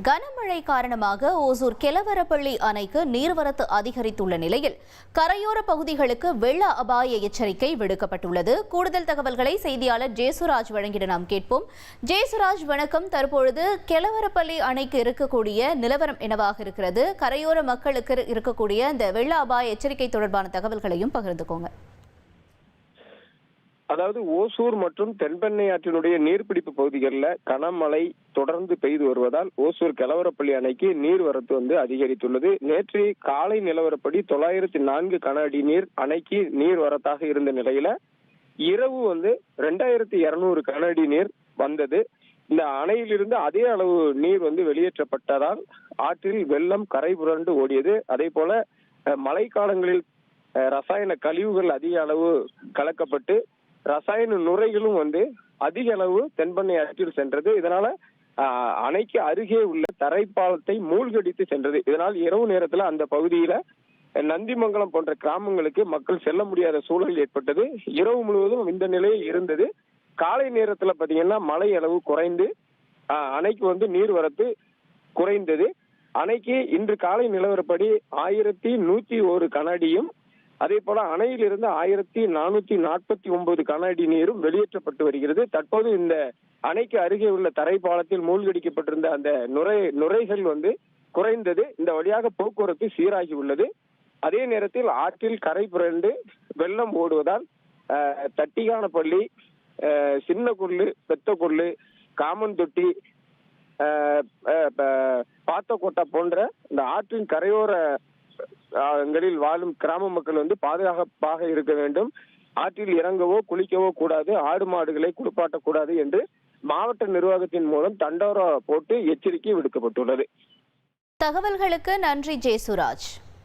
கனமழை காரணமாக ஓசூர் கெலவரப்பள்ளி அணைக்கு நீர்வரத்து அதிகரித்துள்ள நிலையில் கரையோர பகுதிகளுக்கு வெள்ள அபாய எச்சரிக்கை விடுக்கப்பட்டுள்ளது. கூடுதல் தகவல்களை செய்தியாளர் ஜேசுராஜ் வழங்கிட நாம் கேட்போம். ஜேசுராஜ், வணக்கம். தற்பொழுது கெலவரப்பள்ளி அணைக்கு இருக்கக்கூடிய நிலவரம் என்னவாக இருக்கிறது? கரையோர மக்களுக்கு இருக்கக்கூடிய இந்த வெள்ள அபாய எச்சரிக்கை தொடர்பான தகவல்களையும் பகிர்ந்துக்கோங்க. அதாவது ஓசூர் மற்றும் தென்பெண்ணை ஆற்றினுடைய நீர்பிடிப்பு பகுதிகளில் கனமழை தொடர்ந்து பெய்து வருவதால் ஓசூர் கெலவரப்பள்ளி அணைக்கு நீர்வரத்து அதிகரித்துள்ளது. நேற்று காலை நிலவரப்படி 904 கன அடி நீர் அணைக்கு நீர்வரத்தாக இருந்த நிலையில இரவு 2200 கன அடி நீர் வந்தது. இந்த அணையிலிருந்து அதே அளவு நீர் வெளியேற்றப்பட்டதால் ஆற்றில் வெள்ளம் கரை புரண்டு ஓடியது. அதே போல மழைக்காலங்களில் ரசாயன கழிவுகள் அதிக அளவு கலக்கப்பட்டு ரசாயன நுரைகளும் அதிக அளவு தென்பெண்ணை ஆற்றில் சென்றது. இதனால அணைக்கு அருகே உள்ள தரைப்பாலத்தை மூழ்கடித்து சென்றது. இதனால் இரவு நேரத்துல அந்த பகுதியில நந்திமங்கலம் போன்ற கிராமங்களுக்கு மக்கள் செல்ல முடியாத சூழல் ஏற்பட்டது. இரவு முழுவதும் இந்த நிலையில் இருந்தது. காலை நேரத்துல பாத்தீங்கன்னா மழை அளவு குறைந்து அணைக்கு நீர்வரத்து குறைந்தது. அணைக்கு இன்று காலை நிலவரப்படி 1101 கன அடியும் அதே போல அணையிலிருந்து 1449 கன அடி நீரும் வெளியேற்றப்பட்டு வருகிறது. தற்போது இந்த அணைக்கு அருகே உள்ள தரைப்பாலத்தில் மூழ்கடிக்கப்பட்டிருந்த அந்த நுரைகள் குறைந்தது. இந்த வழியாக போக்குவரத்து சீராகி உள்ளது. அதே நேரத்தில் ஆற்றில் கரை புரண்டு வெள்ளம் ஓடுவதால் தட்டிகானப்பள்ளி, சின்னகுள்ளு, பெத்தகுள்ளு, காமன்தொட்டி, பாத்தக்கோட்டா போன்ற இந்த ஆற்றின் கரையோர வாழும் கிராம மக்கள் பாதுகாப்பாக இருக்க வேண்டும். ஆற்றில் இறங்கவோ குளிக்கவோ கூடாது, ஆடு மாடுகளை குளிப்பாட்டக்கூடாது என்று மாவட்ட நிர்வாகத்தின் மூலம் தண்டோரா போட்டு எச்சரிக்கை விடுக்கப்பட்டுள்ளது. தகவல்களுக்கு நன்றி ஜேசுராஜ்.